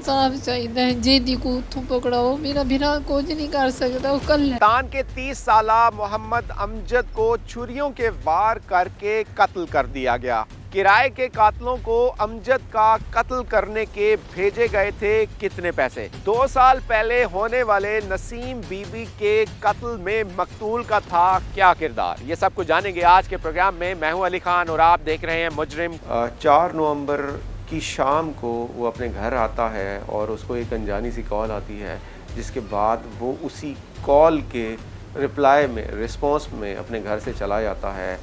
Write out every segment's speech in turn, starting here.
इंसाफ चाहिए है जेदी को उथों पकड़ाओ मेरा बिना कुछ नहीं कर सकता वो कल पाकिस्तान के 30 साला मोहम्मद अमजद को छुरियों के वार करके कत्ल कर दिया गया। किराए के कातलों को अमजद का कत्ल करने के भेजे गए थे कितने पैसे? 2 साल पहले होने वाले नसीम बीबी के कत्ल में मकतूल का था क्या किरदार? ये सब कुछ जानेंगे आज के प्रोग्राम में। मैं हूं अली खान और आप देख रहे हैं मुजरिम। 4 नवंबर की शाम को वो अपने घर आता है और उसको एक अनजानी सी कॉल आती है, जिसके बाद वो उसी कॉल के रिप्लाई में, रिस्पॉन्स में अपने घर से चला जाता है।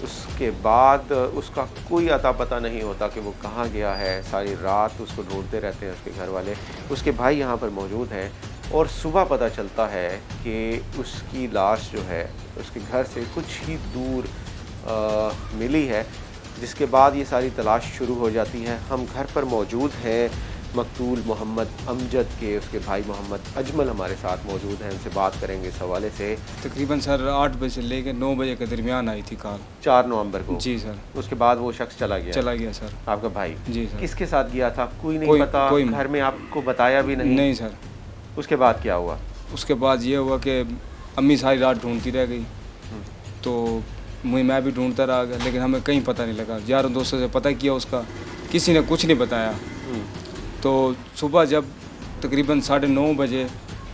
उसके बाद उसका कोई अता पता नहीं होता कि वो कहाँ गया है। सारी रात उसको ढूंढते रहते हैं उसके घर वाले। उसके भाई यहाँ पर मौजूद हैं और सुबह पता चलता है कि उसकी लाश जो है उसके घर से कुछ ही दूर मिली है, जिसके बाद ये सारी तलाश शुरू हो जाती है। हम घर पर मौजूद हैं मकतूल मोहम्मद अमजद के, उसके भाई मोहम्मद अजमल हमारे साथ मौजूद हैं, उनसे बात करेंगे इस हवाले से। तकरीबन सर 8 बजे से लेकर 9 बजे के दरमियान आई थी कॉल 4 नवंबर को। जी सर। उसके बाद वो शख्स चला गया सर। आपका भाई? जी सर। किसके साथ गया था? कोई नहीं पता? कोई घर में आपको बताया भी नहीं? नहीं सर। उसके बाद क्या हुआ? उसके बाद ये हुआ कि अम्मी सारी रात ढूंढती रह गई, तो मैं भी ढूंढता रह गया, लेकिन हमें कहीं पता नहीं लगा। यारों दोस्तों से पता किया, उसका किसी ने कुछ नहीं बताया। तो सुबह जब तकरीबन 9:30 बजे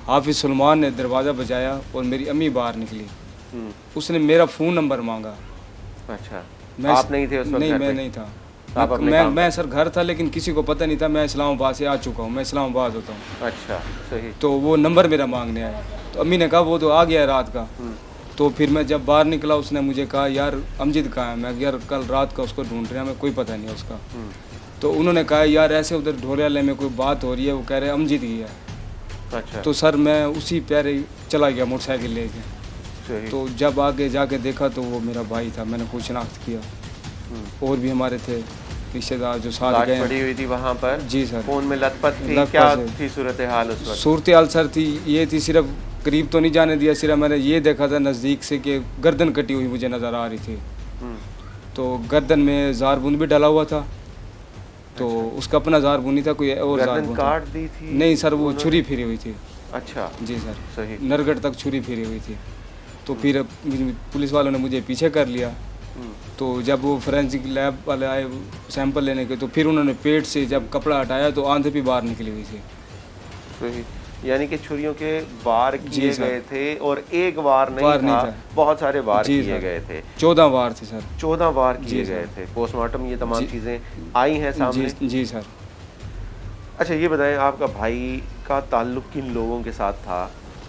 हाफिज़ सलमान ने दरवाज़ा बजाया और मेरी अम्मी बाहर निकली। उसने मेरा फ़ोन नंबर मांगा। अच्छा, आप नहीं थे उस वक्त? नहीं, मैं नहीं था। मैं सर घर था, लेकिन किसी को पता नहीं था। मैं इस्लामाबाद से आ चुका हूँ, मैं इस्लामाबाद होता हूँ। अच्छा, सही। तो वो नंबर मेरा मांगने आया, तो अम्मी ने कहा वो तो आ गया रात का। तो फिर मैं जब बाहर निकला, उसने मुझे कहा यार अमजद कहाँ है? मैं यार कल रात का उसको ढूंढ रहे हैं, हमें कोई पता नहीं है उसका। तो उन्होंने कहा यार ऐसे उधर ढोलियाले में कोई बात हो रही है, वो कह रहे हैं अमजद ही है। अच्छा। तो सर मैं उसी प्यारे चला गया मोटरसाइकिल लेके। तो जब आगे जाके देखा तो वो मेरा भाई था। मैंने कुछ शनाख्त किया, और भी हमारे थे रिश्तेदार जो साथ गए। पड़ी हुई थी वहाँ पर? जी सर। फोन में लथपथ थी? क्या थी सूरत हाल उस वक्त? सूरत हाल सर थी ये थी, सिर्फ करीब तो नहीं जाने दिया, सिर्फ मैंने ये देखा था नज़दीक से कि गर्दन कटी हुई मुझे नज़र आ रही थी। तो गर्दन में ज़ारबुंद भी डाला हुआ था। तो अच्छा। उसका अपना ज़ारबुंद नहीं था, कोई और ज़ारबुंद काट दी थी? नहीं सर, वो छुरी फिरी हुई थी। अच्छा जी सर, सही। नरगढ़ तक छुरी फिरी हुई थी। तो फिर पुलिस वालों ने मुझे पीछे कर लिया। तो जब वो फोरेंसिक लैब वाले आए सैंपल लेने के, तो फिर उन्होंने पेट से जब कपड़ा हटाया तो आंखें भी बाहर निकली हुई थी। सही। यानी कि छुरियों के वार किए गए थे, और एक वार नहीं था, बहुत सारे वार किए गए थे। 14 वार थे सर। 14 वार किए गए थे। पोस्टमार्टम ये तमाम चीज़ें आई हैं सामने? जी सर। अच्छा ये बताएं, आपका भाई का ताल्लुक़ किन लोगों के साथ था?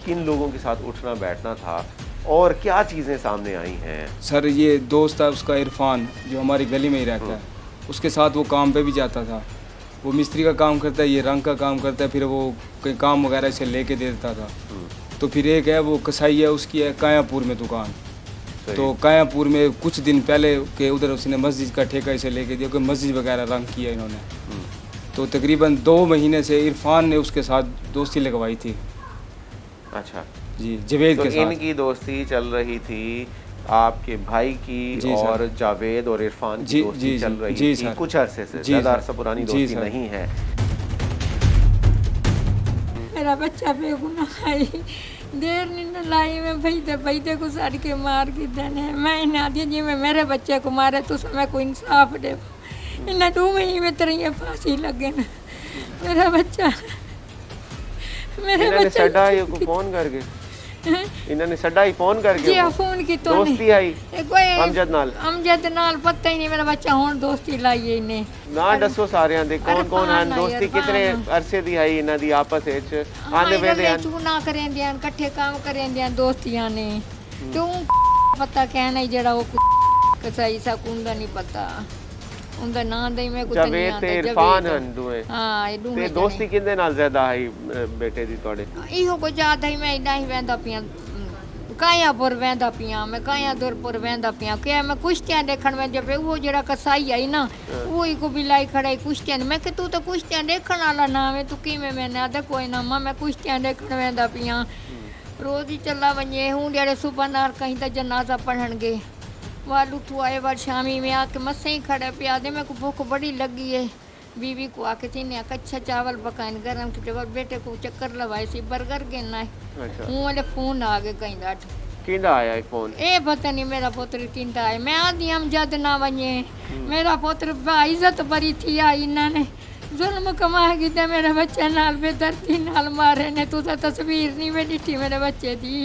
किन लोगों के साथ उठना बैठना था, और क्या चीज़ें सामने आई हैं? सर ये दोस्त था उसका इरफान, जो हमारी गली में ही रहता है, उसके साथ वो काम पे भी जाता था। वो मिस्त्री का काम करता है, ये रंग का काम करता है, फिर वो कहीं काम वगैरह से लेके दे देता था। तो फिर एक है वो कसाई है, उसकी है कायापुर में दुकान। तो कायापुर में कुछ दिन पहले के उधर उसने मस्जिद का ठेका इसे लेके दिया, कोई मस्जिद वगैरह रंग किया इन्होंने। तो तकरीबन 2 महीने से इरफान ने उसके साथ दोस्ती लगवाई थी। अच्छा जी, जावेद के साथ इनकी दोस्ती चल रही थी, आपके भाई की और जावेद और इरफान की दोस्ती चल रही थी कुछ अरसे से, ज़्यादा अरसा पुरानी दोस्ती नहीं है। मेरा बच्चा बेगुनाह है, देर नहीं लाई में भईते को सड़ के मार के देने। मैं इन्हें आदि जी में मेरे बच्चे को मारे तो समय को इंसाफ दे। इन्हें 2 महीने में तेरी फांसी लगे ना। मेरा बच्चा फोन करके इन्होंने सड्डा ही फोन करके जी फोन की तो दोस्ती आई अमजद नाल पता ही नहीं मेरा बच्चा हुन दोस्ती लाई है इन्हें ना दसो सारे दे कौन हैं दोस्ती कितने अरसे दी आई इन्हां दी आपस विच आंदे वेंदे हैं चूना करेंदे हैं इकट्ठे काम करेंदे हैं दोस्तियां ने तू पता कहना ही जेड़ा वो कसाई सा कुंदा नहीं पता उनदा नाम दई मैं कुछ नहीं आता इरफान हन दुए हां ये दुए ते दोस्ती किंदे नाल ज्यादा आई बेटे दी तोड़े इहो को ज्यादा ही मैं इडा ही वेंदा पिया कायापुर वेंदा पिया मैं कायादुरपुर वेंदा पिया के मैं कुश्तियां देखण में जब वो जेड़ा कसाई आई ना वो ही को बिलाई खड़ाई कुश्तियां मैं कि तू तो कुश्तियां देखण वाला ना है तू की में मैंने आदा कोई ना मैं कुश्तियां देखण वेंदा पिया रोज ही चला वने हूं जेड़े सुबह नार कहीं ता जनाजा पढ़न गए वालू तू आए बार शामी में आके मसे ही खड़े पिया दे मैं को भूख बड़ी लगी है बीवी को आके थी ने अच्छा चावल पकाइन गरम की जगह बेटे को चक्कर लवाए सी बर्गर गिनना है अच्छा हूं वाले फोन आ गए कहीं डाट किंदा आया फोन ए पता नहीं मेरा पुत्र किंदा है मैं आदि हम जद ना वने मेरा पुत्र इज्जत बरी थी आई इन्होंने जुल्म कमाएगी ते मेरे बच्चे नाल बेदर्दी नाल मारे ने तू तो तस्वीर नहीं वे डिठी मेरे बच्चे दी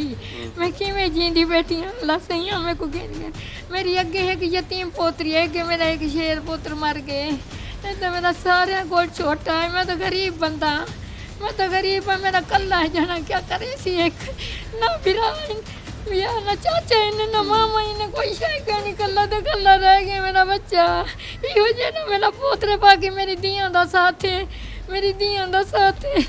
मैं किवें जींदी बैठी हां अल्लाह सही मैं को गिन मेरी अगे है कि यतीम पोतरी है कि मेरा एक शेर पुत्र मर गए नहीं तो मेरा सारे को छोटा है मैं तो गरीब बंदा मैं तो गरीब है मेरा कल्ला है जना क्या करे सी एक ना बिरा या ना चाचा इन्हें ना मामा इन्हें कोई शाय का नहीं कल्ला तो कल्ला रह गया मेरा बच्चा यो जे ना मेरा पोतरे पाके मेरी दियां दा साथ है मेरी दियां दा साथ है।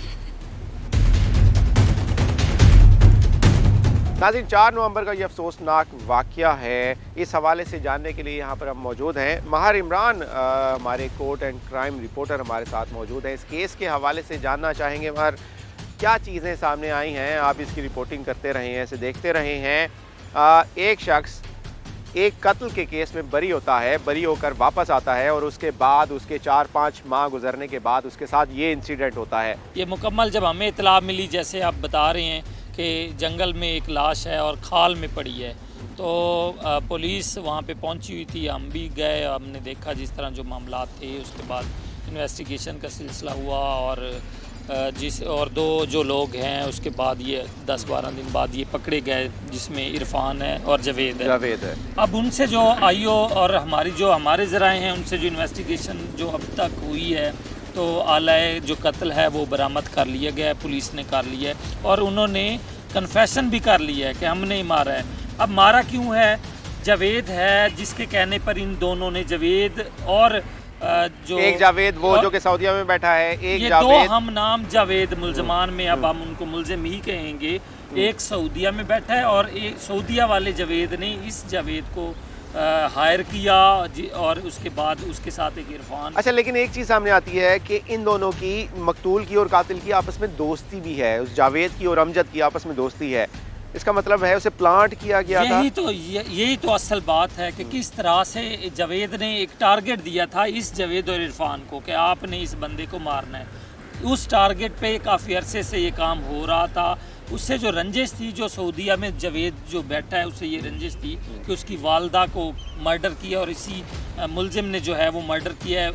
नाज़रीन 4 नवंबर का ये अफसोसनाक वाक़या है, इस हवाले से जानने के लिए यहाँ पर हम मौजूद हैं। महार इमरान हमारे कोर्ट एंड क्राइम रिपोर्टर हमारे साथ मौजूद हैं। इस केस के हवाले से जानना चाहेंगे महार क्या चीज़ें सामने आई हैं, आप इसकी रिपोर्टिंग करते रहे हैं, इसे देखते रहे हैं। एक शख्स एक कत्ल के केस में बरी होता है, बरी होकर वापस आता है और उसके बाद उसके 4-5 माह गुजरने के बाद उसके साथ ये इंसिडेंट होता है। ये मुकम्मल जब हमें इतला मिली, जैसे आप बता रहे हैं कि जंगल में एक लाश है और खाल में पड़ी है, तो पुलिस वहाँ पे पहुँची हुई थी, हम भी गए, हमने देखा जिस तरह जो मामला थे। उसके बाद इन्वेस्टिगेशन का सिलसिला हुआ और दो जो लोग हैं उसके बाद ये 10-12 दिन बाद ये पकड़े गए, जिसमें इरफान है और जावेद है। अब उनसे जो आईओ और हमारे ज़राए हैं उनसे जो इन्वेस्टिगेशन जो अब तक हुई है, तो आलाए जो कत्ल है वो बरामद कर लिया गया है, पुलिस ने कर लिया है और उन्होंने कन्फेशन भी कर लिया है कि हमने ही मारा है। अब मारा क्यों है? जावेद है जिसके कहने पर इन दोनों ने, जावेद और जो एक जावेद वो जो कि सऊदीया में बैठा है, एक ये जावेद, दो हम नाम जावेद मुल्जमान में अब हम उनको मुल्जिम ही कहेंगे। एक सऊदीया में बैठा है और एक सऊदीया वाले जावेद ने इस जावेद को हायर किया और उसके बाद उसके साथ एक इरफान। अच्छा, लेकिन एक चीज़ सामने आती है कि इन दोनों की, मकतूल की और कातिल की आपस में दोस्ती भी है, उस जावेद की और अमजद की आपस में दोस्ती है। इसका मतलब है उसे प्लांट किया गया था। यही तो असल बात है कि किस तरह से जावेद ने एक टारगेट दिया था इस जावेद और इरफान को कि आपने इस बंदे को मारना है। उस टारगेट पे काफ़ी अरसे से ये काम हो रहा था। उससे जो रंजिश थी, जो सऊदीया में जावेद जो बैठा है उससे ये रंजिश थी कि उसकी वालदा को मर्डर किया और इसी मुल्जिम ने जो है वो मर्डर किया है।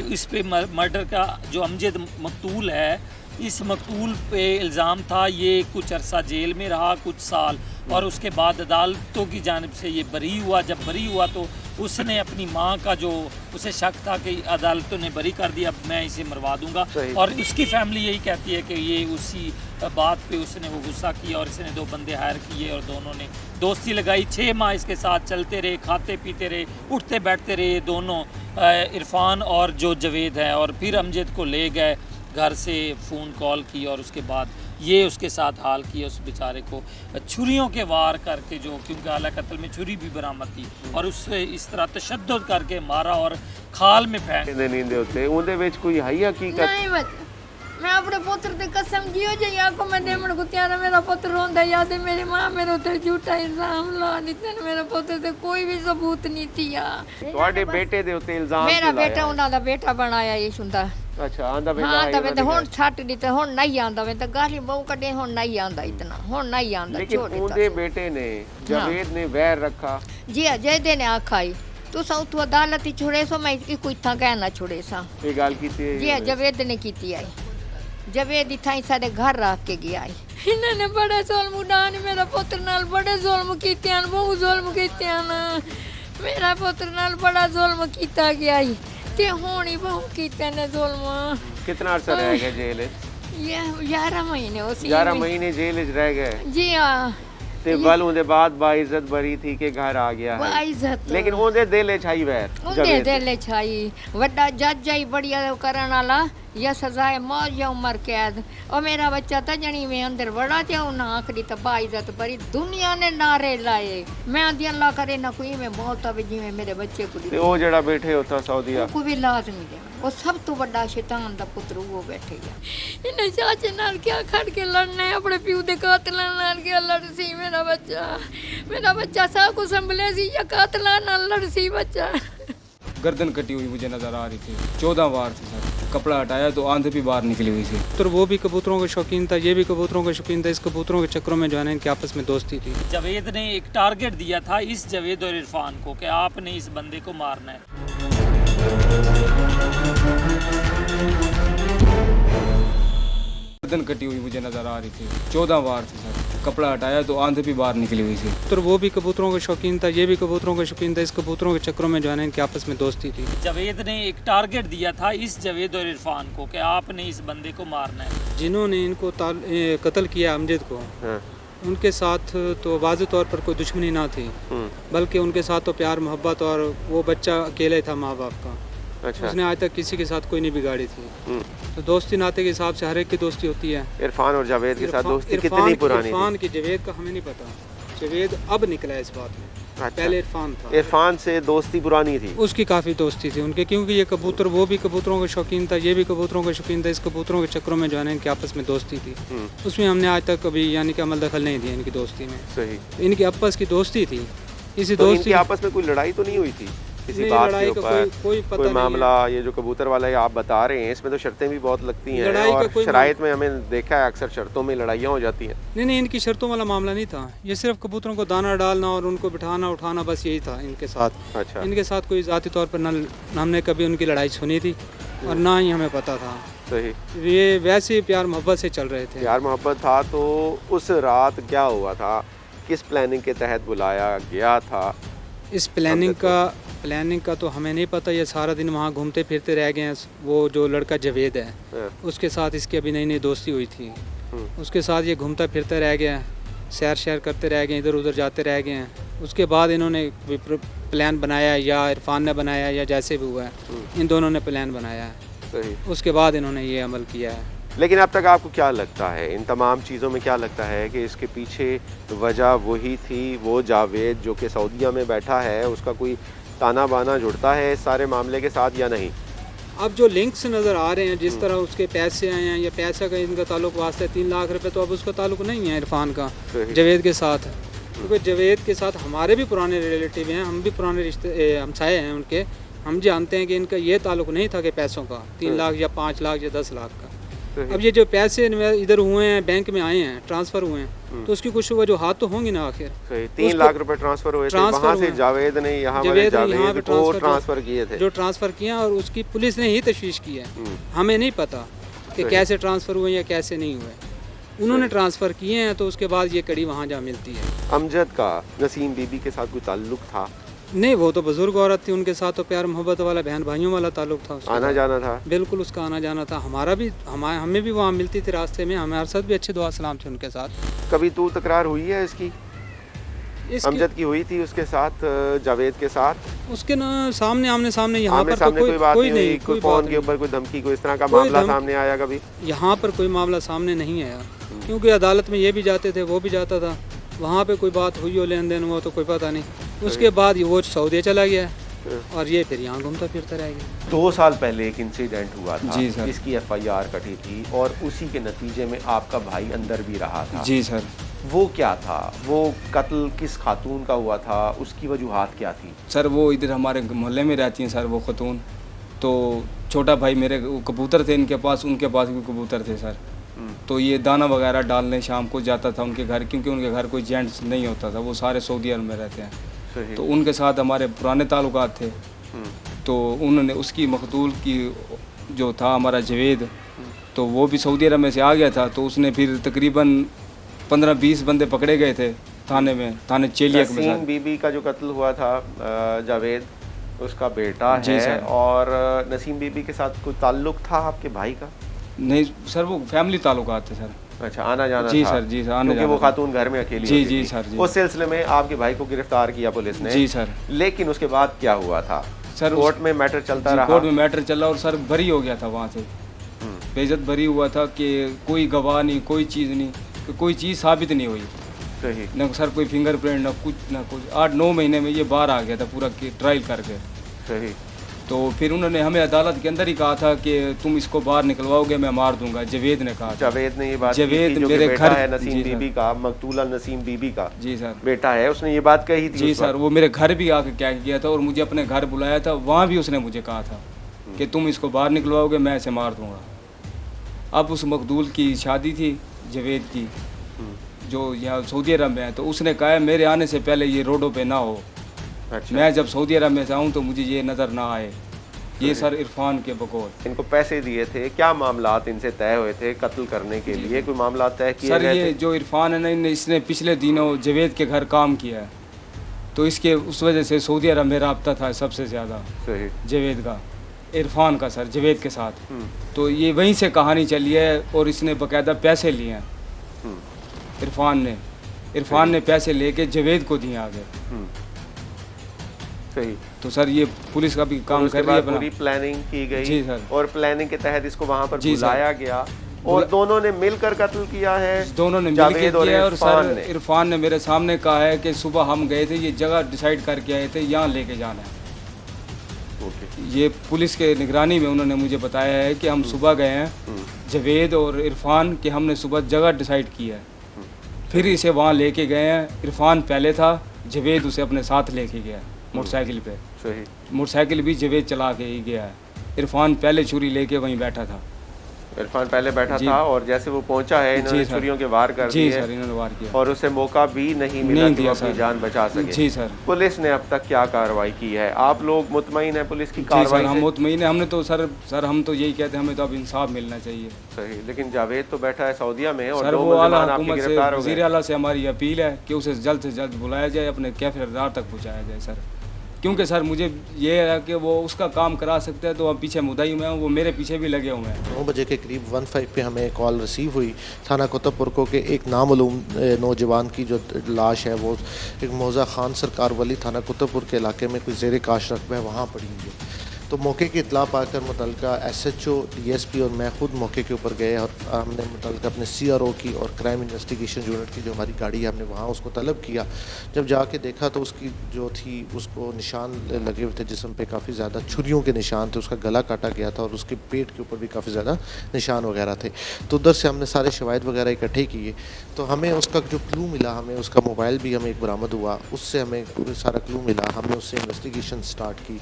इस पे मर्डर का जो अमजद मकतूल है, इस मकतूल पे इल्ज़ाम था, ये कुछ अरसा जेल में रहा, कुछ साल, और उसके बाद अदालतों की जानिब से ये बरी हुआ। जब बरी हुआ तो उसने अपनी माँ का जो उसे शक था कि अदालतों ने बरी कर दिया, अब मैं इसे मरवा दूंगा, और उसकी फैमिली यही कहती है कि ये उसी बात पे उसने वो गुस्सा किया और इसने 2 बंदे हायर किए और दोनों ने दोस्ती लगाई। 6 माह इसके साथ चलते रहे, खाते पीते रहे, उठते बैठते रहे दोनों, इरफान और जो जावेद है। और फिर अमजद को ले गए घर से, फ़ोन कॉल की और उसके बाद ये उसके साथ हाल किया। उस बेचारे को छुरियों के वार करके, जो क्योंकि आला कत्ल में छुरी भी बरामद थी, और उससे इस तरह तशद्दुद करके मारा और खाल में फेंक। कोई है हकीकत नहीं बच मैं अपने पुत्र ते कसम जियो जे आको मैं देमण को त्यारा मेरा पुत्र रोंदा याद है मेरी मां मेरे ऊपर झूठा इल्जाम ला दिते मेरे पुत्र ते कोई भी सबूत नहीं थिया। ਤੁਹਾਡੇ बेटे दे उत्ते इल्जाम मेरा बेटा उन्हां दा बेटा बनाया ये सुंदा। अच्छा, आंदा बेटा हाँ तो मैं हुन छट दी ते हुन नहीं आंदा, मैं तो गाली बहु कटे हुन नहीं आंदा, इतना हुन नहीं आंदा। लेकिन उनके बेटे ने, जावेद ने वैर रखा। जी अजय दे ने आखाई तू सब तू अदालत ही छुड़े सो मैं कोई इथा कहना छुड़े सा। ये गाल कीती जी जावेद ने कीती आई, जावेद इथा साडे घर रख के गया आई। इन्होंने बड़े जुल्म उडान मेरा पुत्र नाल बड़े जुल्म कीते हैं, बहुत जुल्म कीते हैं, मेरा पुत्र नाल बड़ा जुल्म कीता गया ही ते हुण ही बहुत कीते ने जुल्म। कितना अर्सा रह गए जेल? ये 11 महीने उसी 11 महीने जेल च रह गए। जी हां, ते वल उनदे बाद बाइज्जत बरी थी के घर आ गया है। बाइज्जत लेकिन उनदे दिल च आई वैर, उनदे दिल च आई वड्डा जज आई बढ़िया करन वाला, या सजाए मौज या उम्र कैद। और मेरा बच्चा तो जनी में अंदर बड़ा थे उन आखरी तो बाइज्जत बरी दुनिया ने नारे लाए। मैं आदि अल्लाह करे ना कोई में मौत आवे जिवें मेरे बच्चे को ते ओ जेड़ा बैठे होता सऊदीया को भी लाजमी दे, वो सब तो बड़ा शैतान दा पुत्र वो बैठे गया। इन्हें चाचे नाल क्या खड़ के लड़ना है, अपने प्यू दे कातलां नाल क्या लड़सी मेरा बच्चा सा को संभले सी या कातलां नाल लड़सी बच्चा। गर्दन कटी हुई मुझे नज़र आ रही थी, 14 वार थी सर। कपड़ा हटाया तो आंधी भी बाहर निकली हुई थी। तो वो भी कबूतरों का शौकीन था, ये भी कबूतरों का शौकीन था। इस कबूतरों के चक्करों में जो है ना इनकी आपस में दोस्ती थी। जावेद ने एक टारगेट दिया था इस जावेद और इरफान को कि आपने इस बंदे को मारना है। गर्दन कटी हुई मुझे नज़र आ रही थी, 14 बार थी सर। कपड़ा हटाया तो आंधी भी बाहर निकली हुई थी। तो वो भी कबूतरों का शौकीन था, ये भी कबूतरों का शौकीन था। इस कबूतरों के चक्करों में जो है ना इनकी आपस में दोस्ती थी। जावेद ने एक टारगेट दिया था इस जावेद और इरफान को कि आपने इस बंदे को मारना है। जिन्होंने इनको कत्ल किया अमजद को, हाँ। उनके साथ तो वाज़ेह तौर पर कोई दुश्मनी ना थी, बल्कि उनके साथ तो प्यार मोहब्बत, और वो बच्चा अकेले था माँ बाप का। अच्छा। उसने आज तक किसी के साथ कोई नहीं बिगाड़ी थी। तो दोस्ती नाते के हिसाब से हर एक की दोस्ती होती है। इरफान और जावेद के साथ दोस्ती इरफान कितनी पुरानी इरफान थी? की, जावेद का हमें नहीं पता। जावेद अब निकला है इस बात में। अच्छा। पहले इरफान था। इरफान से दोस्ती पुरानी थी? उसकी काफ़ी दोस्ती थी उनके, क्योंकि ये कबूतर, वो भी कबूतरों का शौकीन था, ये भी कबूतरों का शौकीन था। इस कबूतरों के चक्करों में जो है ना इनकी आपस में दोस्ती थी। उसमें हमने आज तक कभी यानी कि अमल दखल नहीं दिया इनकी दोस्ती में। सही। इनकी आपस की दोस्ती थी। इसी तो दोस्ती इनकी आपस में कोई लड़ाई तो नहीं हुई थी किसी नहीं, बात लड़ाई के का ऊपर? कोई पता कोई नहीं मामला? है। ये जो कबूतर वाला आप बता रहे हैं इसमें तो शर्तें भी बहुत लगती हैं, लड़ाई का और कोई शराइत में हमने देखा है अक्सर शर्तों में लड़ाइयाँ हो जाती हैं। नहीं, इनकी शर्तों वाला मामला नहीं था। ये सिर्फ कबूतरों को दाना डालना और उनको बिठाना उठाना, बस यही था इनके साथ। अच्छा। इनके साथ कोई ज़ाती तौर पर न हमने कभी उनकी लड़ाई सुनी थी और ना ही हमें पता था। सही। ये वैसे ही प्यार मोहब्बत से चल रहे थे। प्यार मोहब्बत था। तो उस रात क्या हुआ था? किस प्लानिंग के तहत बुलाया गया था? इस प्लानिंग का तो हमें नहीं पता। ये सारा दिन वहाँ घूमते फिरते रह गए हैं। वो जो लड़का जावेद है, हाँ। उसके साथ इसकी अभी नई नई दोस्ती हुई थी। उसके साथ ये घूमता फिरता रह गया, सैर शैर करते रह गए, इधर उधर जाते रह गए हैं। उसके बाद इन्होंने प्लान बनाया, या इरफान ने बनाया या जैसे भी हुआ है, इन दोनों ने प्लान बनाया है। सही। उसके बाद इन्होंने ये अमल किया है। लेकिन अब तक आपको क्या लगता है, इन तमाम चीज़ों में क्या लगता है कि इसके पीछे वजह वही थी, वो जावेद जो कि सऊदीया में बैठा है, उसका कोई ताना बाना जुड़ता है इस सारे मामले के साथ या नहीं? अब जो लिंक्स नज़र आ रहे हैं, जिस तरह उसके पैसे आए हैं या पैसा का इनका ताल्लुक वास्ता है 3 लाख रुपए, तो अब उसका ताल्लुक नहीं है इरफान का जावेद के साथ। क्योंकि जावेद के साथ हमारे भी पुराने रिलेटिव हैं, हम भी पुराने रिश्ते हमसाए हैं उनके। हम जानते हैं कि इनका ये ताल्लुक नहीं था कि पैसों का 3 लाख या 5 लाख या 10 लाख का। अब ये जो पैसे इधर हुए हैं, बैंक में आए हैं, ट्रांसफ़र हुए हैं, तो उसकी कुछ वजूहात तो होंगी ना आखिर। 3 लाख रुपए ट्रांसफर हुए थे वहाँ से जावेद ने यहाँ को ट्रांसफर किए थे, जो ट्रांसफ़र किया, और उसकी पुलिस ने ही तशवीश की है। हमें नहीं पता कि कैसे ट्रांसफ़र हुए या कैसे नहीं हुए। उन्होंने ट्रांसफ़र किए हैं, तो उसके बाद ये कड़ी वहाँ जा मिलती है। अमजद का नसीम बीबी के साथ कोई ताल्लुक था? नहीं, वो तो बुजुर्ग औरत थी, उनके साथ तो प्यार मोहब्बत वाला, बहन भाइयों वाला ताल्लुक था। आना जाना था? बिल्कुल, उसका आना जाना था। हमारा भी, हमें भी वहाँ मिलती थी रास्ते में, हमारे साथ भी अच्छे दुआ सलाम थे उनके साथ। कभी तू तकरार हुई है इसकी? अमजद की हुई थी उसके साथ, जावेद के साथ? उसके ना सामने आमने सामने यहाँ पर तो कोई बात नहीं, कोई फोन के ऊपर कोई धमकी, कोई इस तरह का मामला सामने आया कभी? यहाँ पर कोई मामला सामने नहीं आया, क्योंकि अदालत में ये भी जाते थे, वो भी जाता था। वहाँ पे कोई बात हुई हो, लेन देन हुआ, तो कोई पता नहीं। उसके बाद वो सऊदी चला गया और ये फिर यहाँ घूमता फिरता रह गया। 2 साल पहले एक इंसिडेंट हुआ था जी सर। इसकी FIR कटी थी और उसी के नतीजे में आपका भाई अंदर भी रहा था। जी सर। वो क्या था? वो कत्ल किस खातून का हुआ था? उसकी वजूहात क्या थी? सर वो इधर हमारे मोहल्ले में रहती हैं सर, वो खातून। तो छोटा भाई मेरे कबूतर थे इनके पास, उनके पास भी कबूतर थे सर। तो ये दाना वगैरह डालने शाम को जाता था उनके घर, क्योंकि उनके घर कोई जेंट्स नहीं होता था, वो सारे सऊदी अरब में रहते हैं। तो उनके साथ हमारे पुराने ताल्लुकात थे। तो उन्होंने उसकी मकतूल की जो था हमारा जावेद, तो वो भी सऊदी अरब में से आ गया था। तो उसने फिर तकरीबन 15-20 बंदे पकड़े गए थे थाने में, थाने चेलिया में। नसीम बीबी का जो कत्ल हुआ था, जावेद उसका बेटा है, और नसीम बीबी के साथ कोई ताल्लुक था आपके भाई का? नहीं सर, वो फैमिली ताल्लुकात थे सर। अच्छा, आना जाना जी था? सर, जी सर, आना क्योंकि जाना वो था। खातून घर में अकेली जी होती जी थी। सर जी। उस सिलसिले में आपके भाई को गिरफ्तार किया पुलिस ने? जी सर। लेकिन उसके बाद क्या हुआ था सर? कोर्ट में मैटर चलता रहा? कोर्ट में मैटर चला और सर बरी हो गया था वहाँ से, बेइज्जत बरी हुआ था कि कोई गवाह नहीं, कोई चीज़ नहीं, कोई चीज़ साबित नहीं हुई। सही। न सर कोई फिंगरप्रिंट, न कुछ। 8-9 महीने में ये बाहर आ गया था पूरा ट्रायल करके। सही। तो फिर उन्होंने हमें अदालत के अंदर ही कहा था कि तुम इसको बाहर निकलवाओगे, मैं मार दूंगा। जावेद ने कहा। जावेद ने ये बात जावेद की, जो मेरे बेटा घर है नसीम बीबी का, मकतूला नसीम बीबी का जी सर बेटा है, उसने ये बात कही थी? जी सर, वो मेरे घर भी आके क्या किया था और मुझे अपने घर बुलाया था, वहाँ भी उसने मुझे कहा था कि तुम इसको बाहर निकलवाओगे मैं इसे मार दूंगा। अब उस मकदूल की शादी थी जवेद की, जो यहाँ सऊदी अरब में है, तो उसने कहा है मेरे आने से पहले ये रोडों पे ना हो। अच्छा। मैं जब सऊदी अरब में जाऊँ तो मुझे ये नज़र ना आए। ये सर इरफान के बकौल। इनको पैसे दिए थे, क्या मामलात इनसे तय हुए थे कत्ल करने के लिए? कोई मामला तय किए सर गए ये थे? जो इरफान है ना, इसने पिछले दिनों जवेद के घर काम किया है, तो इसके उस वजह से सऊदी अरब में रब्ता था सबसे ज़्यादा सही। जवेद का, इरफान का सर, जवेद के साथ। तो ये वहीं से कहानी चली है और इसने बाकायदा पैसे लिए हैं इरफान ने पैसे लेके जवेद को दिए आगे। सही। तो सर ये पुलिस का भी काम कर रही है पूरी प्लानिंग की गई। जी सर। और प्लानिंग के तहत इसको वहाँ पर जी सर। बुलाया गया और दोनों ने मिलकर कत्ल किया है। दोनों ने जावेद मिलकर और किया और इरफान सर ने। इरफान ने मेरे सामने कहा है कि सुबह हम गए थे, ये जगह डिसाइड करके आए थे, यहाँ लेके जाना है। ये पुलिस के निगरानी में उन्होंने मुझे बताया है कि हम सुबह गए हैं जवेद और इरफान के, हमने सुबह जगह डिसाइड की है, फिर इसे वहाँ लेके गए हैं। इरफान पहले था, जवेद उसे अपने साथ लेके गया मोटरसाइकिल पे। सही। मोटरसाइकिल भी जवेद चला के ही गया है। इरफान पहले छुरी लेके वहीं बैठा था। इरफान पहले बैठा जी। था और जैसे वो पहुंचा है इन्होंने जी सर। छुरियों के वार कर जी दिए सर, इन्होंने वार किया और उसे मौका भी नहीं मिला नहीं कि वो दिया अपनी सर। जान बचा सके। जी सर। पुलिस ने अब तक क्या कार्रवाई की है? आप लोग मुतमईन हैं पुलिस की जी कार्रवाई सर, हम से? मुतमईन हैं। हमने तो सर हम तो यही कहते हैं, हमें तो अब इंसाफ मिलना चाहिए। सही। लेकिन जावेद तो बैठा है सऊदीया में और सर दो वो आला मुल्ज़िमान आपके हुकूमत से, गिरफ्तार हो वज़ीर गए। आला से हमारी अपील है कि उसे जल्द से जल्द बुलाया जाए, अपने कैफिरदार तक पहुँचाया जाए सर। क्योंकि सर मुझे ये है कि वो उसका काम करा सकते हैं, तो हम पीछे मुद्दाई में हूँ, वो मेरे पीछे भी लगे हुए हैं। 9 बजे के करीब 15 पे हमें कॉल रिसीव हुई थाना कुतुबपुर को कि एक नामालूम नौजवान की जो लाश है वो एक मौज़ा खान सरकार वाली थाना कुतुबपुर के इलाके में कोई ज़ेर काश रकबा है वहाँ पड़ी हुई है। तो मौके की इतला पाकर मुतल्लिका SHO DSP और मैं ख़ुद मौके के ऊपर गए और हमने मुतल्लिका अपने CRO की और क्राइम इन्वेस्टिगेशन यूनिट की जो हमारी गाड़ी है, हमने वहाँ उसको तलब किया। जब जाके देखा तो उसकी जो थी उसको निशान लगे हुए थे जिस्म पे, काफ़ी ज़्यादा छुरियों के निशान थे, उसका गला काटा गया था और उसके पेट के ऊपर भी काफ़ी ज़्यादा निशान वगैरह थे। तो उधर से हमने सारे शवाहिद वगैरह इकट्ठे किए, तो हमें उसका जो क्लू मिला, हमें उसका मोबाइल भी हमें एक बरामद हुआ, उससे हमें सारा क्लू मिला, हमने उससे इन्वेस्टिगेशन स्टार्ट की।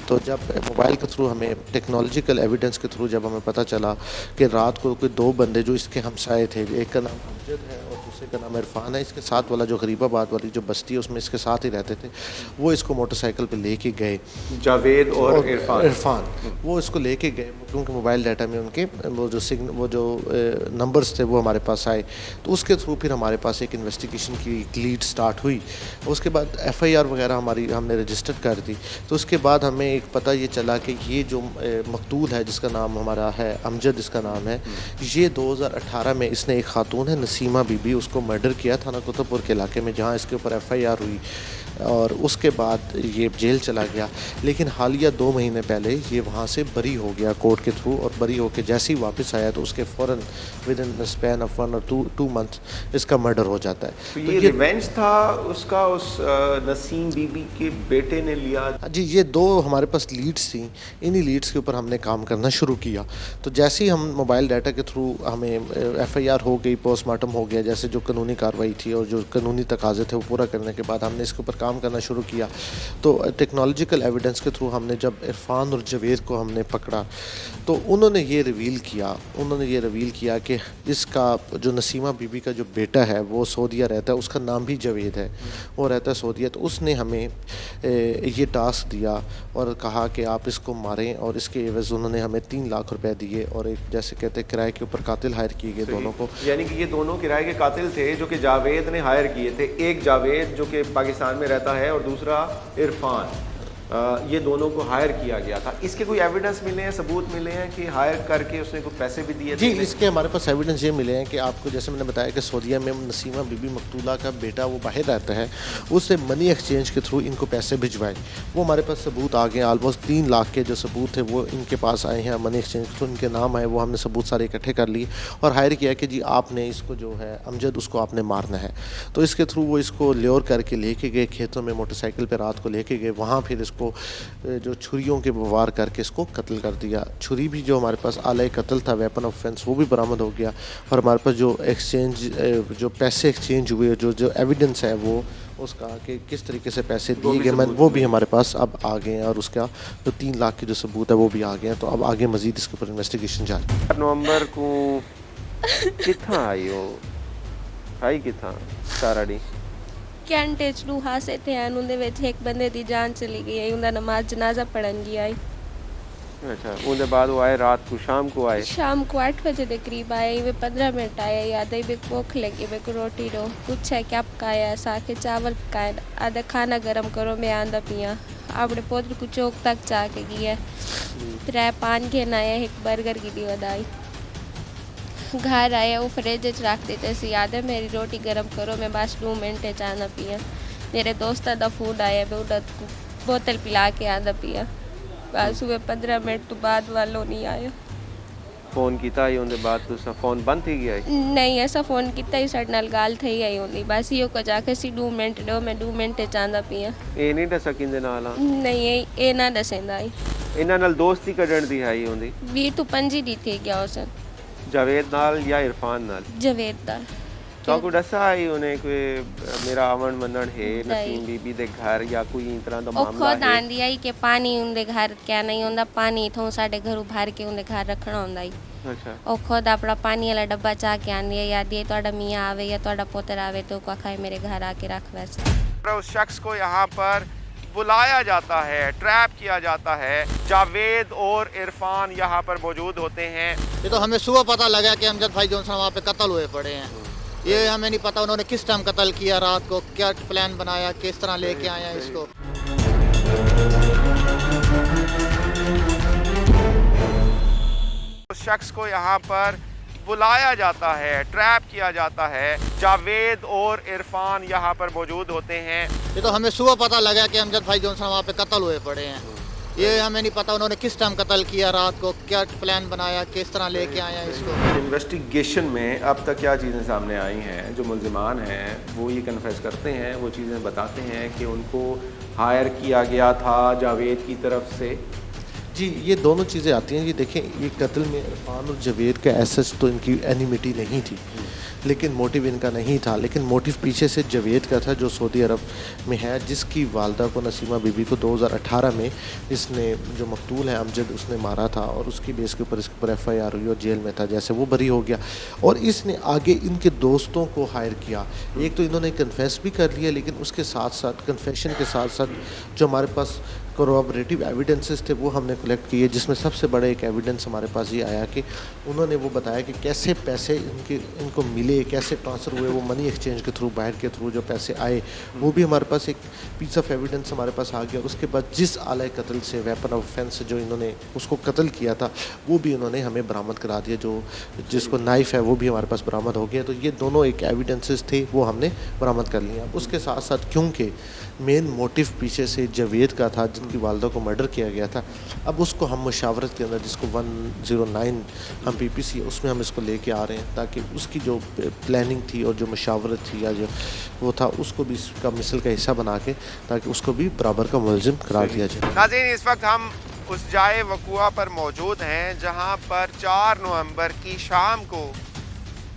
तो जब मोबाइल के थ्रू हमें टेक्नोलॉजिकल एविडेंस के थ्रू जब हमें पता चला कि रात को कोई 2 बंदे जो इसके हमसाए थे, एक का नाम अमजद है और दूसरे का नाम इरफान है, इसके साथ वाला जो गरीबाबाद वाली जो बस्ती है उसमें इसके साथ ही रहते थे, वो इसको मोटरसाइकिल पे लेके गए। जावेद और इरफान वो इसको लेके गए क्योंकि मोबाइल डाटा में उनके वो जो नंबर्स थे वो हमारे पास आए। तो उसके थ्रू फिर हमारे पास एक इन्वेस्टिगेशन की लीड स्टार्ट हुई। उसके बाद FIR वगैरह हमने रजिस्टर कर दी। तो उसके बाद हमें एक पता ये चला कि ये जो मकतूल है जिसका नाम हमारा है अमजद, इसका नाम है, ये 2018 में इसने एक खातून है नसीमा बीबी, उसको मर्डर किया थाना कुतुबपुर के इलाके में, जहाँ इसके ऊपर FIR हुई और उसके बाद ये जेल चला गया। लेकिन हालिया 2 महीने पहले ये वहाँ से बरी हो गया कोर्ट के थ्रू, और बरी होकर जैसे ही वापस आया तो उसके फ़ौरन विद इन स्पैन ऑफ 1 और 2 मंथ इसका मर्डर हो जाता है। तो ये रिवेंज था उसका उस नसीम बीबी के बेटे ने लिया। जी, ये 2 हमारे पास लीड्स थी, इन्हीं लीड्स के ऊपर हमने काम करना शुरू किया। तो जैसे ही हम मोबाइल डाटा के थ्रू हमें FIR हो गई, पोस्टमार्टम हो गया, जैसे जो कानूनी कार्रवाई थी और जो कानूनी तकाजे थे वो पूरा करने के बाद हमने इसके ऊपर काम करना शुरू किया। तो टेक्नोलॉजिकल एविडेंस के थ्रू हमने जब इरफान और जवेद को हमने पकड़ा तो उन्होंने ये रिवील किया कि इसका जो नसीमा बीबी का जो बेटा है वो सऊदीया रहता है, उसका नाम भी जवेद है, वो रहता है सऊदीया। तो उसने हमें ये टास्क दिया और कहा कि आप इसको मारें, और इसके एवज़ उन्होंने हमें 3 लाख रुपए दिए और एक जैसे कहते हैं किराए के ऊपर कातिल हायर किए गए दोनों को। यानी कि ये दोनों किराए के कातिल थे जो कि जावेद ने हायर किए थे। एक जावेद जो कि पाकिस्तान में रहता है और दूसरा इरफान, ये दोनों को हायर किया गया था। इसके कोई एविडेंस मिले हैं, सबूत मिले हैं कि हायर करके उसने कोई पैसे भी दिए जी, थे? इसके हमारे पास एविडेंस ये मिले हैं कि आपको जैसे मैंने बताया कि सऊदीया में नसीमा बीबी मकतूला का बेटा वो बाहर रहता है, उससे मनी एक्सचेंज के थ्रू इनको पैसे भिजवाए। वो हमारे पास सबूत आ गए, ऑलमोस्ट 3 लाख के जो सबूत थे वो इनके पास आए हैं मनी एक्सचेंज के थ्रू, इनके नाम आए, वो हमने सबूत सारे इकट्ठे कर लिए और हायर किया कि जी आपने इसको जो है अमजद उसको आपने मारना है। तो इसके थ्रू वो इसको ल्योर करके लेके गए खेतों में, मोटरसाइकिल पर रात को लेके गए, वहाँ फिर इसको जो छुरियों के वार करके इसको कत्ल कर दिया। छुरी भी जो हमारे पास आला कत्ल था, वेपन ऑफ ऑफेंस, वो भी बरामद हो गया। और हमारे पास जो एक्सचेंज जो पैसे एक्सचेंज हुए, जो एविडेंस है वो उसका कि किस तरीके से पैसे दिए गए, मैं वो भी हमारे पास अब आ गए हैं और उसका जो 3 लाख की जो सबूत है वो भी आ गए हैं। तो अब आगे मजीद इसके ऊपर इन्वेस्टिगेशन जारी है। नवंबर को कितना आई हो आई कितना सारा डी ਘੰਟੇ ਚ ਨੂੰ ਹਾਸੇ ਤੇ ਆਨ ਉਹਦੇ ਵਿੱਚ ਇੱਕ ਬੰਦੇ ਦੀ ਜਾਨ ਚਲੀ ਗਈ ਹੈ ਉਹਦਾ ਨਮਾਜ਼ ਜਨਾਜ਼ਾ ਪੜਨ ਗਿਆ ਹੈ अच्छा उसके बाद वो आए रात को शाम को आए शाम को 8 बजे के करीब आए वे 15 मिनट आए याद है वे भूख लगी वे को रोटी दो कुछ है क्या पकाया साके चावल पकाए आधा खाना गरम करो मैं आंदा पिया अपने पोत्र को चौक तक जाके गया त्रै पान घेन आया एक बर्गर की दी वदाई घर आया वो फ्रिज च रख देते सी याद है मेरी रोटी गरम करो मैं बस 2 मिनट च आंदा पिया मेरे दोस्तां दा फूड आया वे उड़ा बोतल पिला के आंदा पिया बस हुए 15 मिनट तो बाद वालों नहीं आया फोन किया ही उनके बाद तो फोन बंद थी गया नहीं ऐसा फोन किता ही साडे नाल गाल थई आई होंदी बस यो को जाके सी 2 मिनट दो मैं 2 मिनट चांदा पिया ये नहीं दस किंदे नाल नहीं ए ना दसेंदा आई इन्हां नाल दोस्ती कढण दी आई होंदी 20 तो 5 दी थी गया उसन जावेद नाल या इरफान नाल जवेद दा तो को दसा आई उन्हें कोई मेरा आवन मनन है नसीम बीबी दे घर या कोई इस तरह दा ओ मामला खुद है आंदी आई कि पानी उनके घर क्या नहीं होंदा पानी इथों साडे घरों भर के उनके घर रखना होंदा आई अच्छा ओ खुद अपना पानी वाला डब्बा चा के आंदी है याद ये तोड़ा मियां आवे या तोड़ा पुत्र आवे तो को खाए मेरे घर आके रख वैसे उस शख्स को यहाँ पर बुलाया जाता है ट्रैप किया जाता है जावेद और इरफान यहाँ पर मौजूद होते हैं ये तो हमें सुबह पता लगा कि अमजद भाई जॉनसन वहाँ पे कत्ल हुए पड़े हैं ये हमें नहीं पता उन्होंने किस टाइम कत्ल किया रात को क्या प्लान बनाया किस तरह लेके आए हैं इसको उस शख्स को यहाँ पर बुलाया जाता है ट्रैप किया जाता है जावेद और इरफान यहाँ पर मौजूद होते हैं ये तो हमें सुबह पता लगा कि अमजद भाई जॉनसन वहाँ पे कत्ल हुए पड़े हैं ये हमें नहीं पता उन्होंने किस टाइम कत्ल किया रात को क्या प्लान बनाया किस तरह लेके आए हैं इसको इन्वेस्टिगेशन में अब तक क्या चीज़ें सामने आई हैं जो मुल्ज़िमान हैं वो ये कन्फेस करते हैं वो चीज़ें बताते हैं कि उनको हायर किया गया था जावेद की तरफ से जी ये दोनों चीज़ें आती हैं। ये देखें ये कत्ल में इरफान और जावेद का एसेस तो इनकी एनिमिटी नहीं थी लेकिन मोटिव इनका नहीं था, लेकिन मोटिव पीछे से जावेद का था जो सऊदी अरब में है, जिसकी वालदा को नसीमा बीबी को 2018 में इसने जो मकतूल है अमजद उसने मारा था और उसकी बेस के ऊपर इसके ऊपर FIR हुई और जेल में था। जैसे वो बरी हो गया और इसने आगे इनके दोस्तों को हायर किया। एक तो इन्होंने कन्फेस भी कर लिया लेकिन उसके साथ साथ कन्फेशन के साथ साथ जो हमारे पास कोरोबरेटिव एविडेंसेस थे वो हमने कलेक्ट किए, जिसमें सबसे बड़ा एक एविडेंस हमारे पास ये आया कि उन्होंने वो बताया कि कैसे पैसे इनको मिले, कैसे ट्रांसफ़र हुए, वो मनी एक्सचेंज के थ्रू, बाहर के थ्रू जो पैसे आए वो भी हमारे पास एक पीस ऑफ एविडेंस हमारे पास आ गया। उसके बाद जिस आला कत्ल से वेपन ऑफ ऑफेंस से जो इन्होंने उसको कत्ल किया था वो भी इन्होंने हमें बरामद करा दिया, जो जिसको नाइफ़ है वो भी हमारे पास बरामद हो गया। तो ये दोनों एक एविडेंसेस थे वो हमने बरामद कर लिया। उसके साथ साथ क्योंकि मेन मोटिव पीछे से जावेद का था जिनकी वालदा को मर्डर किया गया था, अब उसको हम मुशावरत के अंदर जिसको 109 हम PPC है उसमें हम इसको लेके आ रहे हैं ताकि उसकी जो प्लानिंग थी और जो मुशावरत थी या जो वो था उसको भी इसका मिसल का हिस्सा बना के ताकि उसको भी बराबर का मुलजिम करार दिया जाए। नाज़रीन इस वक्त हम उस जाए वक़ुआ पर मौजूद हैं जहां पर 4 नवंबर की शाम को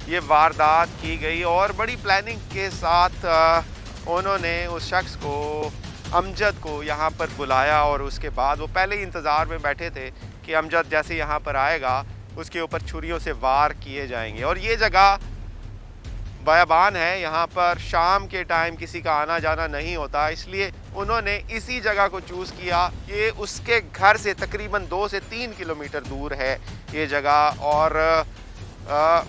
ये वारदात की गई और बड़ी प्लानिंग के साथ उन्होंने उस शख्स को अमजद को यहाँ पर बुलाया और उसके बाद वो पहले ही इंतज़ार में बैठे थे कि अमजद जैसे यहाँ पर आएगा उसके ऊपर छुरियों से वार किए जाएंगे। और ये जगह बयाबान है, यहाँ पर शाम के टाइम किसी का आना जाना नहीं होता, इसलिए उन्होंने इसी जगह को चूज़ किया। ये उसके घर से तकरीबन 2 से 3 किलोमीटर दूर है ये जगह और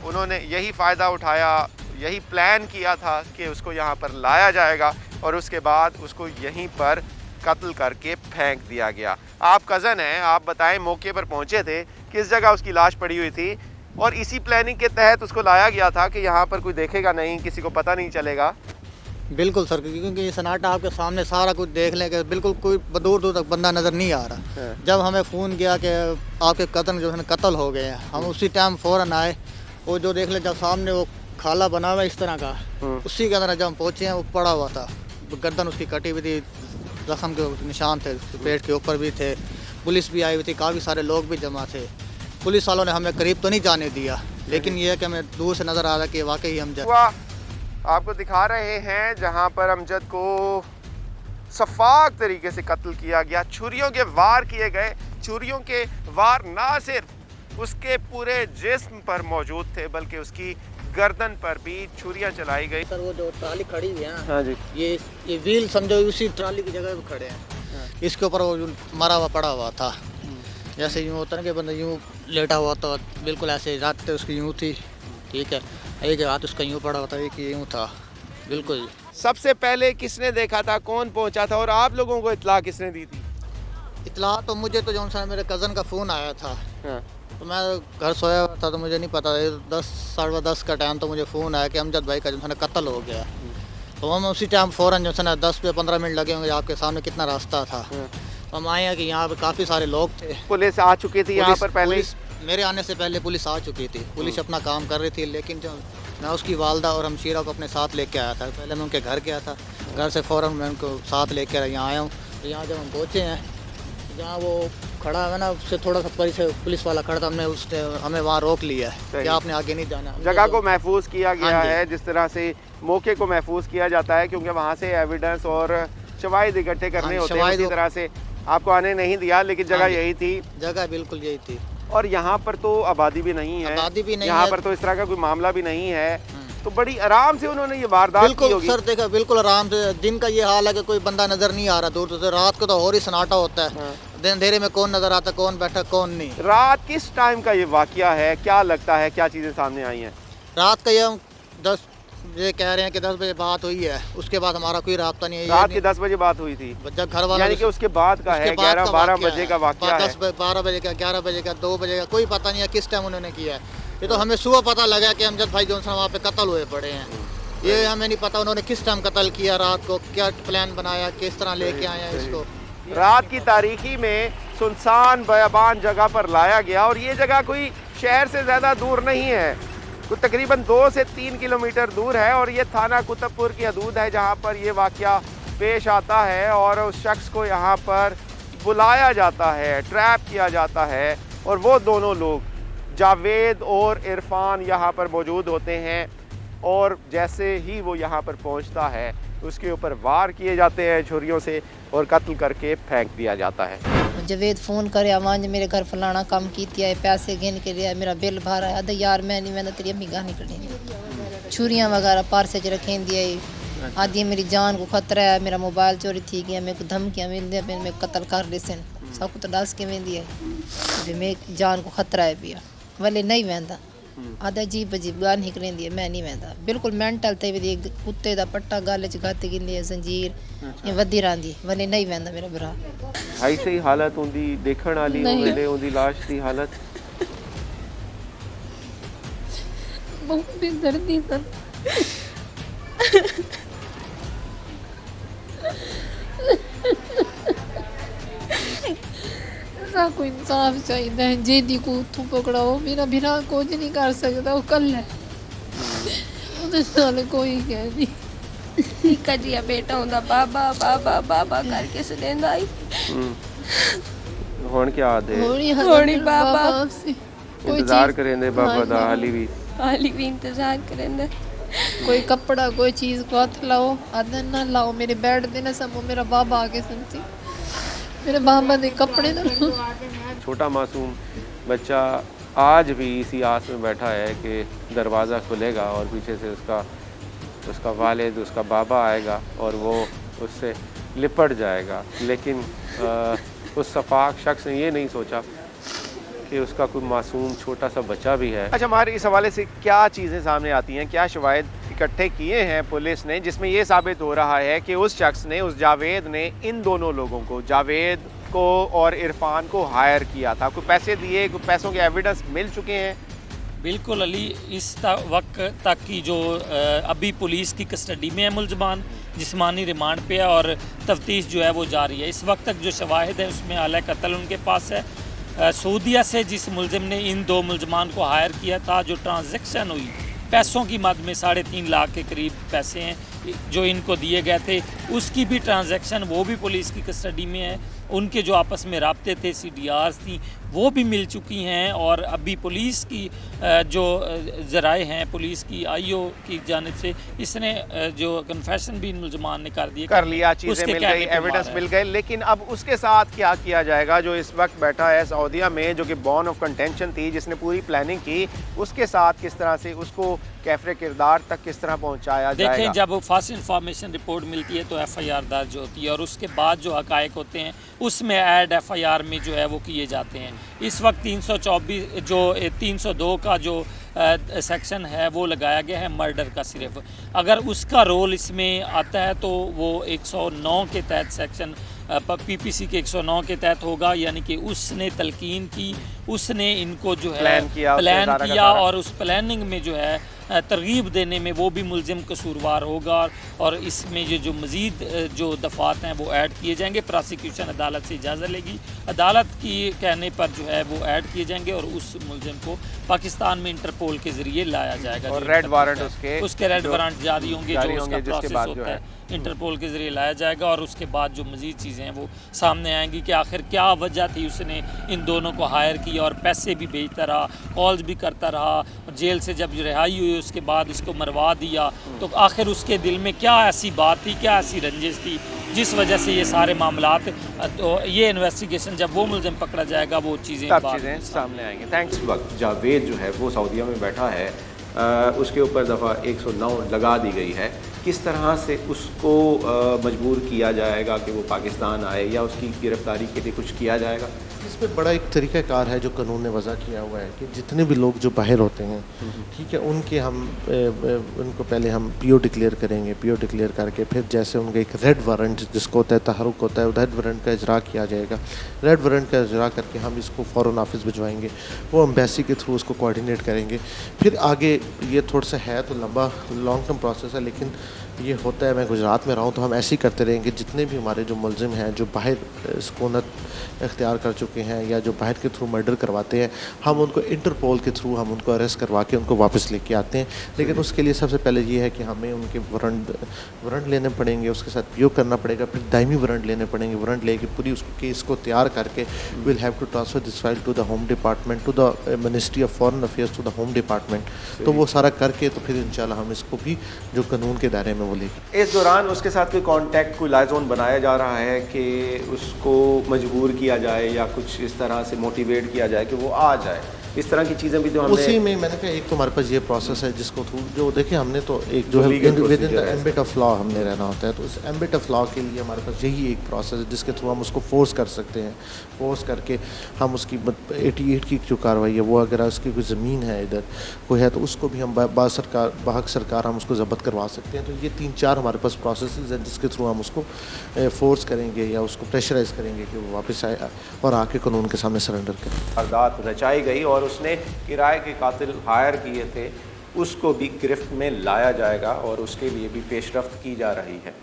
उन्होंने यही फ़ायदा उठाया, यही प्लान किया था कि उसको यहाँ पर लाया जाएगा और उसके बाद उसको यहीं पर कत्ल करके फेंक दिया गया। आप कज़न हैं, आप बताएं मौके पर पहुँचे थे, किस जगह उसकी लाश पड़ी हुई थी और इसी प्लानिंग के तहत उसको लाया गया था कि यहाँ पर कोई देखेगा नहीं, किसी को पता नहीं चलेगा। बिल्कुल सर, क्योंकि ये सन्नाटा आपके सामने सारा कुछ देख लेंगे, बिल्कुल कोई दूर दूर तक बंदा नज़र नहीं आ रहा। जब हमें फ़ोन किया कि आपके कज़न जो है कत्ल हो गए हैं, हम उसी टाइम फ़ौरन आए। वो जो देख ले जब सामने वो खाला बना हुआ इस तरह का, उसी के अंदर जब हम पहुँचे हैं वो पड़ा हुआ था, गर्दन उसकी कटी हुई थी, जख्म के निशान थे, पेट के ऊपर भी थे। पुलिस भी आई हुई थी, काफ़ी सारे लोग भी जमा थे। पुलिस वालों ने हमें करीब तो नहीं जाने दिया लेकिन ये है कि हमें दूर से नज़र आ रहा कि वाकई हम आपको दिखा रहे हैं जहां पर अमजद को शफाक तरीके से कत्ल किया गया। छुरियों के वार किए गए। छुरियों के वार ना सिर्फ उसके पूरे जिस्म पर मौजूद थे बल्कि उसकी गर्दन पर भी छुरियां चलाई गई। सर वो जो ट्राली खड़ी हुई है ना, हाँ जी, ये व्हील समझो उसी ट्राली की जगह पे खड़े हैं। इसके ऊपर वो जो मरा हुआ पड़ा हुआ था, जैसे यूँ होता है कि बंदा यूँ लेटा हुआ था, बिल्कुल ऐसे रात उसकी यूँ थी, ठीक है, एक हाथ उसका यूँ पड़ा हुआ था, एक यूँ था, बिल्कुल। सबसे पहले किसने देखा था, कौन पहुंचा था और आप लोगों को इत्तला किसने दी थी? इतला तो मुझे तो जौन सा मेरे कज़न का फ़ोन आया था, हाँ। तो मैं घर सोया हुआ था तो मुझे नहीं पता, 10 साढ़े 10 का टाइम तो मुझे फ़ोन आया कि अमजद भाई का जो है कत्ल हो गया। तो हम उसी टाइम फ़ौरन जो है ना 10 से 15 मिनट लगे होंगे, आपके सामने कितना रास्ता था। तो हम आए हैं कि यहाँ पे काफ़ी सारे लोग थे। पुलिस आ चुकी थी यहाँ पर पहले? मेरे आने से पहले पुलिस आ चुकी थी। पुलिस अपना काम कर रही थी, लेकिन जो मैं उसकी वालदा और हमशीरा को अपने साथ लेके आया था। पहले मैं उनके घर गया था, घर से फ़ौरन मैं उनको साथ लेकर यहाँ आया हूँ। तो यहाँ जब हम पहुँचे हैं, जहाँ वो खड़ा है ना, उससे थोड़ा सा परे से पुलिस वाला खड़ा था, हमने उसने हमें वहाँ रोक लिया है कि आपने आगे नहीं जाना। जगह को महफूज किया गया हाँ जी। है, जिस तरह से मौके को महफूज किया जाता है, क्योंकि वहाँ से एविडेंस और शवाहिद इकट्ठे करने हाँ, होते हैं। शवाहिद उसी तरह से आपको आने नहीं दिया, लेकिन जगह हाँ जी। यही थी। जगह बिल्कुल यही थी। और यहाँ पर तो आबादी भी नहीं है, आबादी भी नहीं यहाँ है। पर तो इस तरह का कोई मामला भी नहीं है, तो बड़ी आराम से उन्होंने ये वारदात की बिल्कुल होगी। सर, देखा बिल्कुल आराम से। दिन का ये हाल है कि कोई बंदा नज़र नहीं आ रहा दूर से, रात को तो और ही सन्नाटा होता है। दिन अंधेरे में कौन नज़र आता, कौन बैठा, कौन नहीं। रात किस टाइम का ये वाकया है, क्या लगता है, क्या चीज़ें सामने आई हैं? रात का ये हम 10 बजे कह रहे हैं कि 10 बजे बात हुई है, उसके बाद हमारा कोई राब्ता नहीं है। रात के 10 बजे बात हुई थी, जब घर वाला यानी कि उसके बाद का है, 11-12 बजे का वाकया है। 12 बजे का, 11 बजे का, 2 बजे का, कोई पता नहीं है किस टाइम उन्होंने किया है। ये तो हमें सुबह पता लगा कि अमजद भाई जोन वहाँ पे कत्ल हुए पड़े हैं। ये हमें नहीं पता उन्होंने किस टाइम कत्ल किया, रात को क्या प्लान बनाया, किस तरह लेके आए हैं इसको। रात की तारीकी में सुनसान बयाबान जगह पर लाया गया, और ये जगह कोई शहर से ज़्यादा दूर नहीं है, कुछ तकरीबन 2 से 3 किलोमीटर दूर है, और ये थाना कुतुबपुर की हदूद है जहाँ पर ये वाकया पेश आता है। और उस शख्स को यहाँ पर बुलाया जाता है, ट्रैप किया जाता है, और वो दोनों लोग जावेद और इरफान यहाँ पर मौजूद होते हैं। और जैसे ही वो यहाँ पर पहुँचता है, उसके ऊपर वार किए जाते हैं छुरियों से, और कत्ल करके फेंक दिया जाता है। जवेद फ़ोन करे, आवाज मेरे घर फलाना काम कीती है, पैसे गिन के लिया, मेरा बिल भरा है। अद यार मैं नहीं, मैंने तेरी अम्मी गानी कटी, छुरियाँ वगैरह पार्से च रखें दिया। आदि मेरी जान को खतरा है, मेरा मोबाइल चोरी थी गया, मेरे को धमकियाँ मिल दी, मैं कत्ल कर लिसन सब कुछ दस के में दिया भी मेरी जान को खतरा है पिया वाले नहीं वहदा। आदा अजीब अजीब गाल निकलें दी, मैं नहीं वहदा, बिल्कुल मेंटल ते भी कुत्ते दा पट्टा गल च गत गिंदी जंजीर ये वधी रही वाले नहीं वहदा मेरा भरा। हाई सही हालत होंदी देखण वाली वेले ओदी लाश दी हालत बहुत बेदर्दी था। को इंसाफ चाहिए, जेदी को उथों पकड़ाओ, मेरा बिना कुछ नहीं कर सकता, वो कल है कोई कह नहीं। निका जिया बेटा होंदा बाबा बाबा बाबा करके सुनेंदा आई। हुण क्या आदे होनी बाबा इंतजार करेंदे बाबा दा हाली भी इंतजार करेंदे। कोई कपड़ा कोई चीज को हाथ लाओ, आदन ना लाओ, मेरे बेड दे ना समो, मेरा बाबा आके सुनती, मेरे बाबा दे कपड़े ना। छोटा मासूम बच्चा आज भी इसी आस में बैठा है कि दरवाज़ा खुलेगा और पीछे से उसका वालिद, उसका बाबा आएगा और वो उससे लिपट जाएगा। लेकिन उस सफाक शख्स ने ये नहीं सोचा कि उसका कोई मासूम छोटा सा बच्चा भी है। अच्छा, हमारे इस हवाले से क्या चीज़ें सामने आती हैं, क्या शवाहिद इकट्ठे किए हैं पुलिस ने, जिसमें ये साबित हो रहा है कि उस शख्स ने, उस जावेद ने इन दोनों लोगों को, जावेद को और इरफान को हायर किया था, कोई पैसे दिए, कोई पैसों के एविडेंस मिल चुके हैं? बिल्कुल अली, इस वक्त तक की जो अभी पुलिस की कस्टडी में है मुलजमान, जिस्मानी रिमांड पे है और तफ्तीश जो है वो जारी है। इस वक्त तक जो शवाहिद है उसमें आला कत्ल उनके पास है। सऊदीया से जिस मुलजिम ने इन दो मुलजमान को हायर किया था, जो ट्रांजैक्शन हुई पैसों की मद में 3.5 लाख के करीब पैसे हैं जो इनको दिए गए थे, उसकी भी ट्रांजैक्शन वो भी पुलिस की कस्टडी में है। उनके जो आपस में राब्ते थे, CDRs थी, वो भी मिल चुकी हैं। और अभी पुलिस की जो ज़राए हैं, पुलिस की IO की जानिब से इसने जो कन्फेशन भी मुलजमान ने कर लिया, चीज़ें मिल गई, एविडेंस मिल गए। लेकिन अब उसके साथ क्या किया जाएगा? जो इस वक्त बैठा है सऊदीया में, जो कि बॉर्न ऑफ कंटेंशन थी, जिसने पूरी प्लानिंग की, उसके साथ किस तरह से उसको कैफरे किरदार तक किस तरह पहुँचाया जाएगा? देखें, जब फास्ट इंफॉर्मेशन रिपोर्ट मिलती है तो FIR दर्ज होती है और उसके बाद जो हकायक होते हैं उसमें ऐड FIR में जो है वो किए जाते हैं। इस वक्त 324 जो 302 का जो सेक्शन है वो लगाया गया है मर्डर का सिर्फ। अगर उसका रोल इसमें आता है तो वो 109 के तहत सेक्शन PPC के 109 के तहत होगा, यानी कि उसने तलकीन की, उसने इनको जो है प्लान किया और उस प्लानिंग में जो है तरगीब देने में वो भी मुलजिम कसूरवार होगा। और इसमें ये जो मज़ीद जो दफ़ात हैं वो ऐड किए जाएंगे। प्रोसिक्यूशन अदालत से इजाज़त लेगी, अदालत की कहने पर जो है वो ऐड किए जाएंगे और उस मुलजिम को पाकिस्तान में इंटरपोल के ज़रिए लाया जाएगा और रेड वारंट उसके रेड वारंट जारी होंगे, जो उसका प्रोसेस होता है इंटरपोल के ज़रिए लाया जाएगा। और उसके बाद जो मज़ीद चीज़ें हैं वो सामने आएंगी कि आखिर क्या वजह थी उसने इन दोनों को हायर किया और पैसे भी भेजता रहा, कॉल्स भी करता रहा। जेल से जब रिहाई हुई उसके बाद इसको मरवा दिया, तो आखिर उसके दिल में क्या ऐसी बात थी, क्या ऐसी रंजिश थी जिस वजह से ये सारे मामलात। तो ये इन्वेस्टिगेशन जब वो मुलजिम पकड़ा जाएगा वो चीज़ें सामने आएंगी। थैंक्स। वक्त जावेद जो है वो सऊदीया में बैठा है, उसके ऊपर दफ़ा 109 लगा दी गई है। किस तरह से उसको मजबूर किया जाएगा कि वो पाकिस्तान आए या उसकी गिरफ्तारी के लिए कुछ किया जाएगा? इसमें बड़ा एक तरीक़ाकार है जो कानून ने वज़ा किया हुआ है कि जितने भी लोग जो बाहर होते हैं, ठीक है, उनके हम उनको पहले हम PO डिक्लेयर करेंगे। PO डिक्लेयर करके फिर जैसे उनका एक रेड वारंट जिसको होता है तहरुक होता है, रेड वारंट का इजरा किया जाएगा। रेड वारंट का इजरा करके हम इसको फ़ौरन ऑफिस भिजवाएंगे, वो एम्बेसी के थ्रू उसको कोऑर्डिनेट करेंगे। फिर आगे ये थोड़ा सा है तो लंबा लॉन्ग टर्म प्रोसेस है, लेकिन ये होता है, मैं गुजरात में रहा हूँ तो हम ऐसे ही करते रहेंगे। जितने भी हमारे जो मुलजिम हैं जो बाहर सुकूनत इख्तियार कर चुके हैं या जो बाहर के थ्रू मर्डर करवाते हैं, हम उनको इंटरपोल के थ्रू हम उनको अरेस्ट करवा के उनको वापस लेके आते हैं। लेकिन उसके लिए सबसे पहले ये है कि हमें उनके वारंट लेने पड़ेंगे, उसके साथ PO करना पड़ेगा, फिर दायमी वारंट लेने पड़ेंगे। वारंट लेके पूरी उसको केस को तैयार करके will have to transfer this file to the home department, to the ministry of foreign affairs, to the home department. तो वो सारा करके तो फिर इंशाल्लाह हम इसको भी जो कानून के दायरे में वो लेंगे। इस दौरान उसके साथ कोई कांटेक्ट, कोई लाइजोन बनाया जा रहा है कि उसको मजबूर किया जाए या कुछ इस तरह से मोटिवेट किया जाए कि वो आ जाए? इस तरह की चीज़ें भी तो हमने उसी में मैंने कहा एक तो हमारे पास ये प्रोसेस है जिसको थ्रू जो देखिए हमने तो एक जो है with in the ambit of law हमने रहना होता है। तो इस एम्बिट ऑफ लॉ के लिए हमारे पास यही एक प्रोसेस है जिसके थ्रू हम उसको फोर्स कर सकते हैं। फोर्स करके हम उसकी 88 की जो कार्रवाई है वो अगर उसकी कोई ज़मीन है इधर कोई है तो उसको भी हम बाहक सरकार हम उसको ज़ब्त करवा सकते हैं। तो ये 3-4 हमारे पास प्रोसेस हैं जिसके थ्रू हम उसको फोर्स करेंगे या उसको प्रेशराइज़ करेंगे कि वो वापस आए और आके कानून के सामने सरेंडर करें। वारदात रचाई गई और उसने किराए के कातिल हायर किए थे, उसको भी गिरफ्त में लाया जाएगा और उसके लिए भी पेशरफ्त की जा रही है।